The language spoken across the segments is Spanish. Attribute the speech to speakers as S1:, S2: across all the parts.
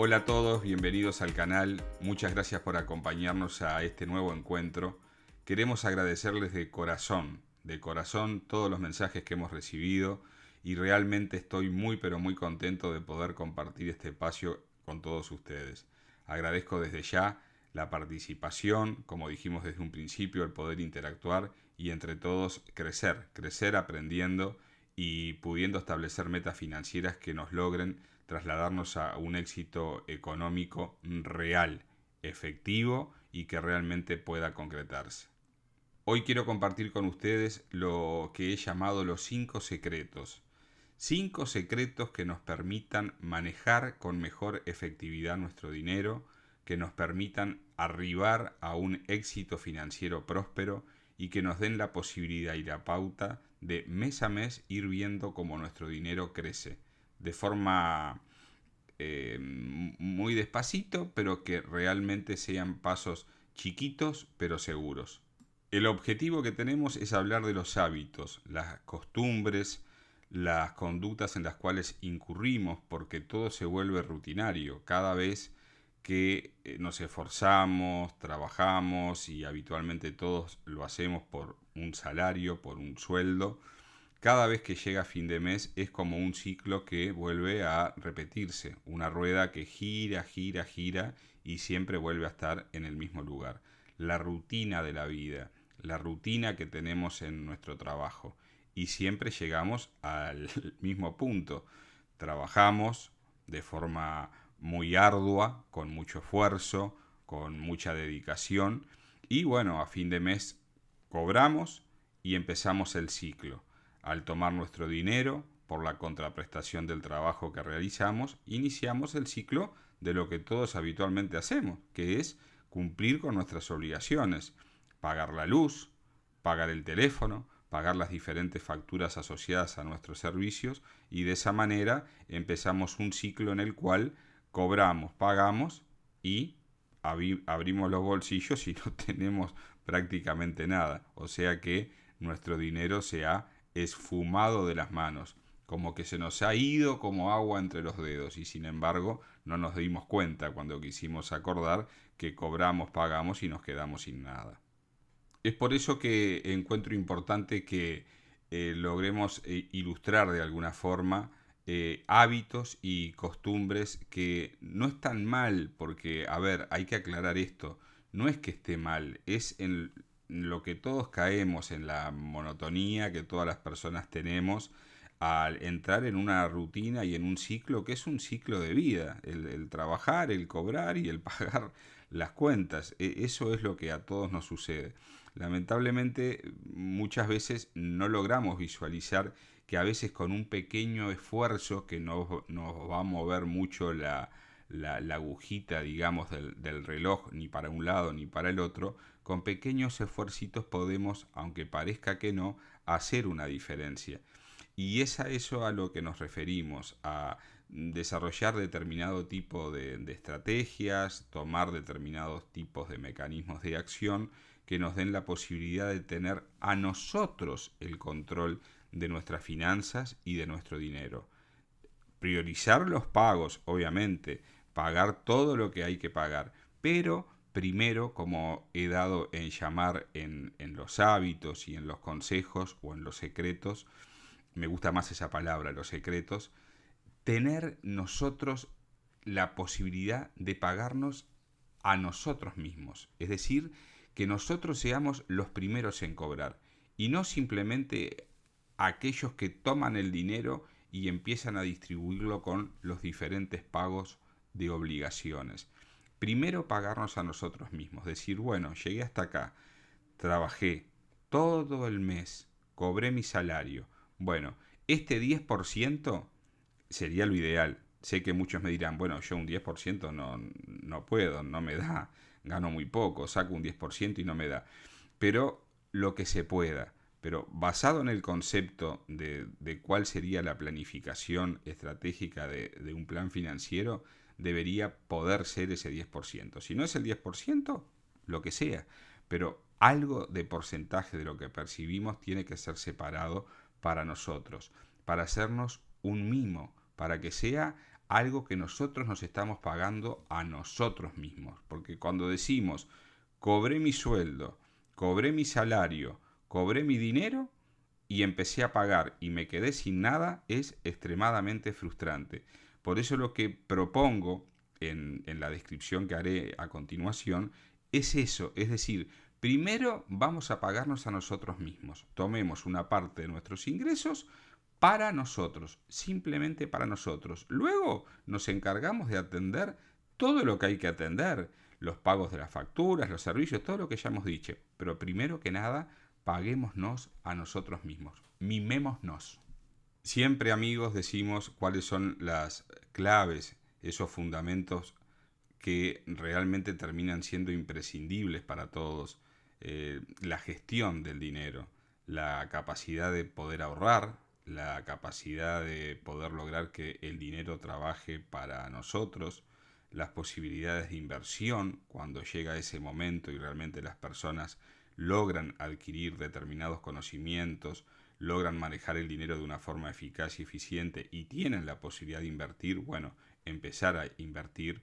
S1: Hola a todos, bienvenidos al canal. Muchas gracias por acompañarnos a este nuevo encuentro. Queremos agradecerles de corazón todos los mensajes que hemos recibido y realmente estoy muy pero muy contento de poder compartir este espacio con todos ustedes. Agradezco desde ya la participación, como dijimos desde un principio, el poder interactuar y entre todos crecer aprendiendo y pudiendo establecer metas financieras que nos logren trasladarnos a un éxito económico real, efectivo y que realmente pueda concretarse. Hoy quiero compartir con ustedes lo que he llamado los 5 secretos. 5 secretos que nos permitan manejar con mejor efectividad nuestro dinero, que nos permitan arribar a un éxito financiero próspero y que nos den la posibilidad y la pauta de mes a mes ir viendo cómo nuestro dinero crece de forma muy despacito, pero que realmente sean pasos chiquitos pero seguros. El objetivo que tenemos es hablar de los hábitos, las costumbres, las conductas en las cuales incurrimos, porque todo se vuelve rutinario cada vez que nos esforzamos, trabajamos y habitualmente todos lo hacemos por un salario, por un sueldo. Cada vez que llega fin de mes es como un ciclo que vuelve a repetirse, una rueda que gira y siempre vuelve a estar en el mismo lugar. La rutina de la vida, la rutina que tenemos en nuestro trabajo y siempre llegamos al mismo punto. Trabajamos de forma muy ardua, con mucho esfuerzo, con mucha dedicación y bueno, a fin de mes cobramos y empezamos el ciclo. Al tomar nuestro dinero por la contraprestación del trabajo que realizamos, iniciamos el ciclo de lo que todos habitualmente hacemos, que es cumplir con nuestras obligaciones, pagar la luz, pagar el teléfono, pagar las diferentes facturas asociadas a nuestros servicios y de esa manera empezamos un ciclo en el cual cobramos, pagamos y abrimos los bolsillos y no tenemos prácticamente nada. O sea que nuestro dinero se ha esfumado de las manos, como que se nos ha ido como agua entre los dedos y sin embargo no nos dimos cuenta cuando quisimos acordar que cobramos, pagamos y nos quedamos sin nada. Es por eso que encuentro importante que logremos ilustrar de alguna forma hábitos y costumbres que no están mal, porque, a ver, hay que aclarar esto, no es que esté mal, es en lo que todos caemos, en la monotonía que todas las personas tenemos al entrar en una rutina y en un ciclo que es un ciclo de vida, el trabajar, el cobrar y el pagar las cuentas. Eso es lo que a todos nos sucede. Lamentablemente muchas veces no logramos visualizar que a veces con un pequeño esfuerzo que nos va a mover mucho la agujita, digamos, del reloj, ni para un lado ni para el otro, con pequeños esfuercitos podemos, aunque parezca que no, hacer una diferencia. Y es a eso a lo que nos referimos, a desarrollar determinado tipo de estrategias, tomar determinados tipos de mecanismos de acción que nos den la posibilidad de tener a nosotros el control de nuestras finanzas y de nuestro dinero. Priorizar los pagos, obviamente, pagar todo lo que hay que pagar, pero primero, como he dado en llamar en los hábitos y en los consejos o en los secretos, me gusta más esa palabra, los secretos, tener nosotros la posibilidad de pagarnos a nosotros mismos. Es decir, que nosotros seamos los primeros en cobrar y no simplemente aquellos que toman el dinero y empiezan a distribuirlo con los diferentes pagos de obligaciones. Primero pagarnos a nosotros mismos, decir, bueno, llegué hasta acá, trabajé todo el mes, cobré mi salario. Bueno, este 10% sería lo ideal. Sé que muchos me dirán, bueno, yo un 10% no puedo, no me da, gano muy poco, saco un 10% y no me da. Pero lo que se pueda. Pero basado en el concepto de cuál sería la planificación estratégica de un plan financiero, debería poder ser ese 10%. Si no es el 10%, lo que sea. Pero algo de porcentaje de lo que percibimos tiene que ser separado para nosotros, para hacernos un mimo, para que sea algo que nosotros nos estamos pagando a nosotros mismos. Porque cuando decimos, cobré mi sueldo, cobré mi salario, cobré mi dinero y empecé a pagar y me quedé sin nada, es extremadamente frustrante. Por eso lo que propongo en la descripción que haré a continuación es eso, es decir, primero vamos a pagarnos a nosotros mismos. Tomemos una parte de nuestros ingresos para nosotros, simplemente para nosotros. Luego nos encargamos de atender todo lo que hay que atender, los pagos de las facturas, los servicios, todo lo que ya hemos dicho. Pero primero que nada, paguémonos a nosotros mismos, mimémonos. Siempre, amigos, decimos cuáles son las claves, esos fundamentos que realmente terminan siendo imprescindibles para todos. La gestión del dinero, la capacidad de poder ahorrar, la capacidad de poder lograr que el dinero trabaje para nosotros, las posibilidades de inversión cuando llega ese momento y realmente las personas logran adquirir determinados conocimientos, logran manejar el dinero de una forma eficaz y eficiente y tienen la posibilidad de invertir, bueno, empezar a invertir.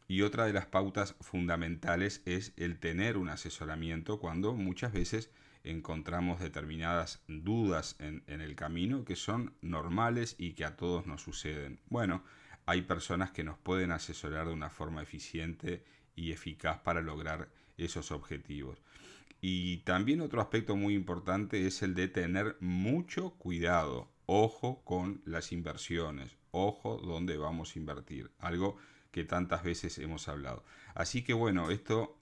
S1: Y otra de las pautas fundamentales es el tener un asesoramiento cuando muchas veces encontramos determinadas dudas en el camino que son normales y que a todos nos suceden. Bueno, hay personas que nos pueden asesorar de una forma eficiente y eficaz para lograr esos objetivos. Y también otro aspecto muy importante es el de tener mucho cuidado. Ojo con las inversiones, ojo dónde vamos a invertir, algo que tantas veces hemos hablado. Así que bueno, esto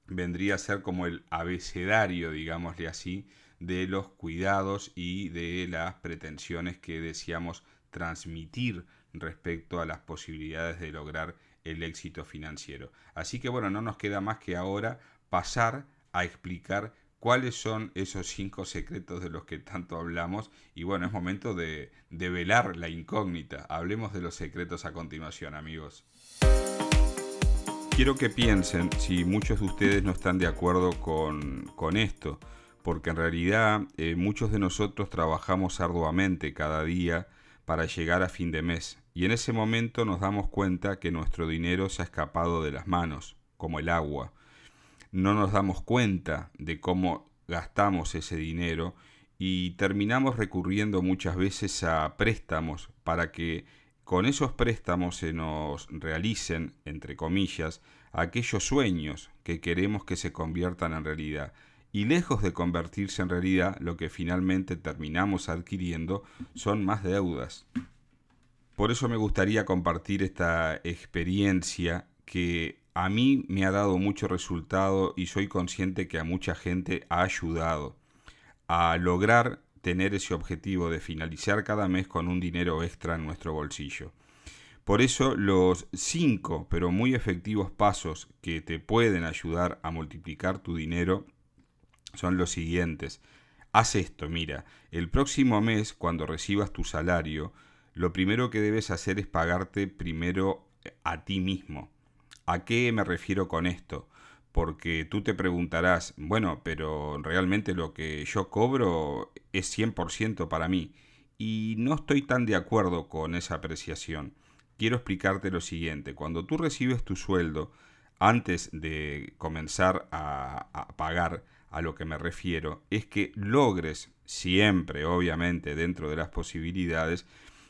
S1: vendría a ser como el abecedario, digámosle así, de los cuidados y de las pretensiones que deseamos transmitir respecto a las posibilidades de lograr el éxito financiero. Así que bueno, no nos queda más que ahora pasar a explicar cuáles son esos 5 secretos de los que tanto hablamos. Y bueno, es momento de velar la incógnita. Hablemos de los secretos a continuación, amigos. Quiero que piensen si muchos de ustedes no están de acuerdo con esto, porque en realidad muchos de nosotros trabajamos arduamente cada día para llegar a fin de mes. Y en ese momento nos damos cuenta que nuestro dinero se ha escapado de las manos, como el agua. No nos damos cuenta de cómo gastamos ese dinero y terminamos recurriendo muchas veces a préstamos para que con esos préstamos se nos realicen, entre comillas, aquellos sueños que queremos que se conviertan en realidad. Y lejos de convertirse en realidad, lo que finalmente terminamos adquiriendo son más deudas. Por eso me gustaría compartir esta experiencia que a mí me ha dado mucho resultado y soy consciente que a mucha gente ha ayudado a lograr tener ese objetivo de finalizar cada mes con un dinero extra en nuestro bolsillo. Por eso los 5, pero muy efectivos pasos que te pueden ayudar a multiplicar tu dinero son los siguientes. Haz esto, mira, el próximo mes cuando recibas tu salario, lo primero que debes hacer es pagarte primero a ti mismo. ¿A qué me refiero con esto? Porque tú te preguntarás, bueno, pero realmente lo que yo cobro es 100% para mí. Y no estoy tan de acuerdo con esa apreciación. Quiero explicarte lo siguiente. Cuando tú recibes tu sueldo, antes de comenzar a pagar, a lo que me refiero, es que logres, siempre, obviamente, dentro de las posibilidades,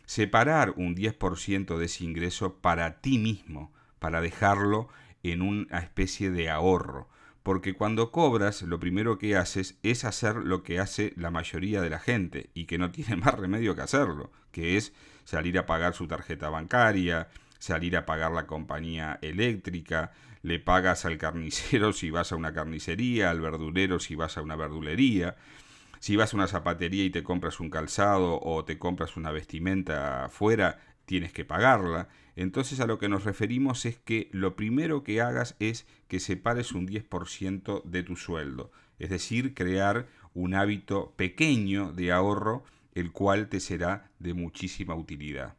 S1: separar un 10% de ese ingreso para ti mismo, para dejarlo en una especie de ahorro. Porque cuando cobras, lo primero que haces es hacer lo que hace la mayoría de la gente y que no tiene más remedio que hacerlo, que es salir a pagar su tarjeta bancaria, salir a pagar la compañía eléctrica, le pagas al carnicero si vas a una carnicería, al verdulero si vas a una verdulería. Si vas a una zapatería y te compras un calzado o te compras una vestimenta afuera, tienes que pagarla. Entonces a lo que nos referimos es que lo primero que hagas es que separes un 10% de tu sueldo. Es decir, crear un hábito pequeño de ahorro, el cual te será de muchísima utilidad.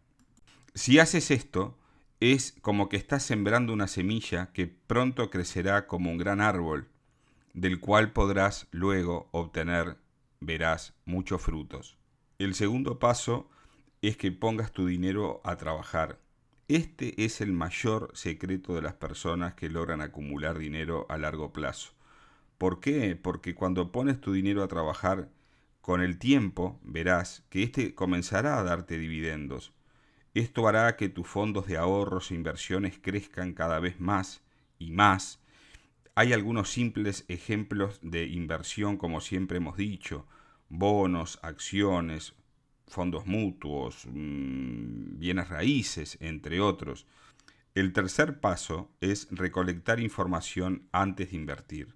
S1: Si haces esto, es como que estás sembrando una semilla que pronto crecerá como un gran árbol, del cual podrás luego obtener, verás, muchos frutos. El segundo paso es que pongas tu dinero a trabajar. Este es el mayor secreto de las personas que logran acumular dinero a largo plazo. ¿Por qué? Porque cuando pones tu dinero a trabajar, con el tiempo verás que este comenzará a darte dividendos. Esto hará que tus fondos de ahorros e inversiones crezcan cada vez más y más. Hay algunos simples ejemplos de inversión, como siempre hemos dicho: bonos, acciones, fondos mutuos, bienes raíces, entre otros. El tercer paso es recolectar información antes de invertir.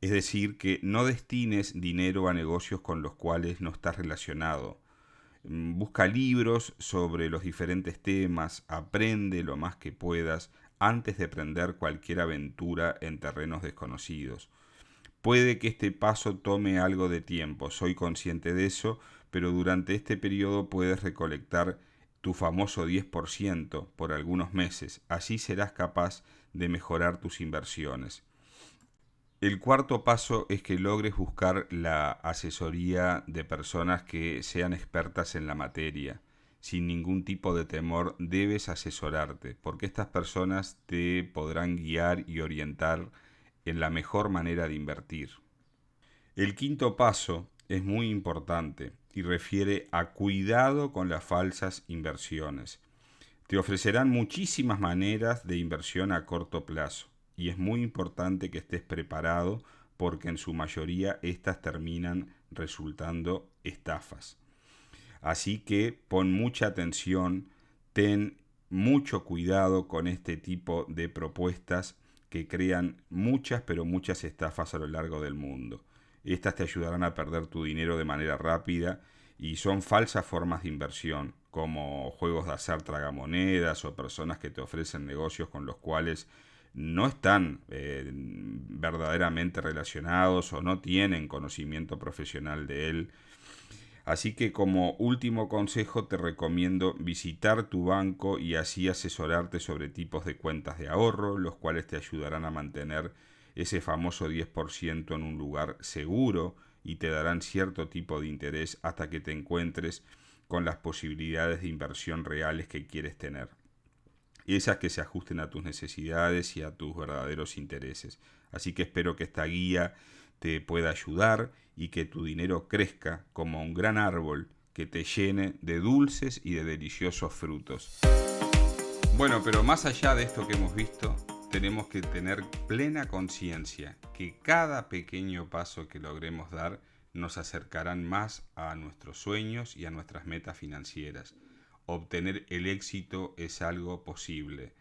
S1: Es decir, que no destines dinero a negocios con los cuales no estás relacionado. Busca libros sobre los diferentes temas, aprende lo más que puedas antes de emprender cualquier aventura en terrenos desconocidos. Puede que este paso tome algo de tiempo, soy consciente de eso, pero durante este periodo puedes recolectar tu famoso 10% por algunos meses. Así serás capaz de mejorar tus inversiones. El cuarto paso es que logres buscar la asesoría de personas que sean expertas en la materia. Sin ningún tipo de temor debes asesorarte, porque estas personas te podrán guiar y orientar en la mejor manera de invertir. El quinto paso es muy importante y refiere a cuidado con las falsas inversiones. Te ofrecerán muchísimas maneras de inversión a corto plazo y es muy importante que estés preparado, porque en su mayoría estas terminan resultando estafas. Así que pon mucha atención, ten mucho cuidado con este tipo de propuestas que crean muchas, pero muchas estafas a lo largo del mundo. Estas te ayudarán a perder tu dinero de manera rápida y son falsas formas de inversión, como juegos de azar tragamonedas o personas que te ofrecen negocios con los cuales no están verdaderamente relacionados o no tienen conocimiento profesional de él. Así que, como último consejo, te recomiendo visitar tu banco y así asesorarte sobre tipos de cuentas de ahorro, los cuales te ayudarán a mantener ese famoso 10% en un lugar seguro y te darán cierto tipo de interés hasta que te encuentres con las posibilidades de inversión reales que quieres tener. Esas que se ajusten a tus necesidades y a tus verdaderos intereses. Así que espero que esta guía te pueda ayudar y que tu dinero crezca como un gran árbol que te llene de dulces y de deliciosos frutos. Bueno, pero más allá de esto que hemos visto, tenemos que tener plena conciencia que cada pequeño paso que logremos dar nos acercarán más a nuestros sueños y a nuestras metas financieras. Obtener el éxito es algo posible.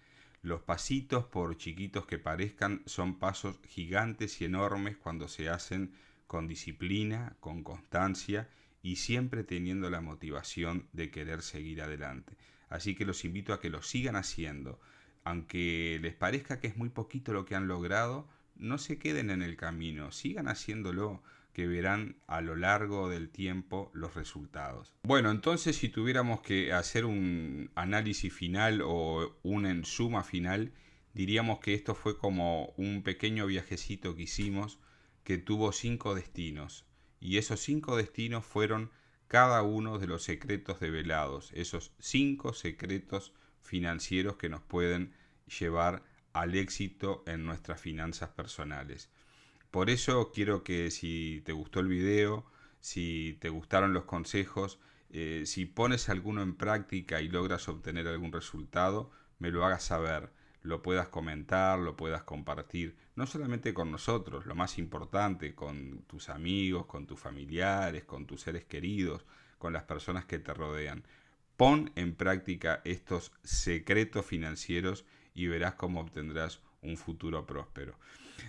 S1: Los pasitos, por chiquitos que parezcan, son pasos gigantes y enormes cuando se hacen con disciplina, con constancia y siempre teniendo la motivación de querer seguir adelante. Así que los invito a que lo sigan haciendo. Aunque les parezca que es muy poquito lo que han logrado, no se queden en el camino, sigan haciéndolo, que verán a lo largo del tiempo los resultados. Bueno, entonces, si tuviéramos que hacer un análisis final o un en suma final, diríamos que esto fue como un pequeño viajecito que hicimos que tuvo 5 destinos. Y esos 5 destinos fueron cada uno de los secretos develados, esos 5 secretos financieros que nos pueden llevar al éxito en nuestras finanzas personales. Por eso quiero que, si te gustó el video, si te gustaron los consejos, si pones alguno en práctica y logras obtener algún resultado, me lo hagas saber, lo puedas comentar, lo puedas compartir, no solamente con nosotros, lo más importante, con tus amigos, con tus familiares, con tus seres queridos, con las personas que te rodean. Pon en práctica estos secretos financieros y verás cómo obtendrás un futuro próspero.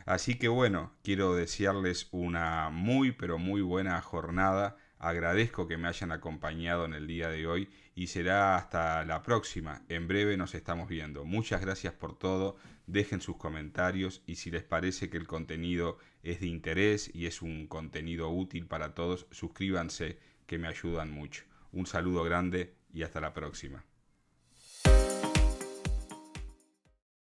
S1: Así que bueno, quiero desearles una muy pero muy buena jornada. Agradezco que me hayan acompañado en el día de hoy y será hasta la próxima. En breve nos estamos viendo. Muchas gracias por todo. Dejen sus comentarios y si les parece que el contenido es de interés y es un contenido útil para todos, suscríbanse, que me ayudan mucho. Un saludo grande y hasta la próxima.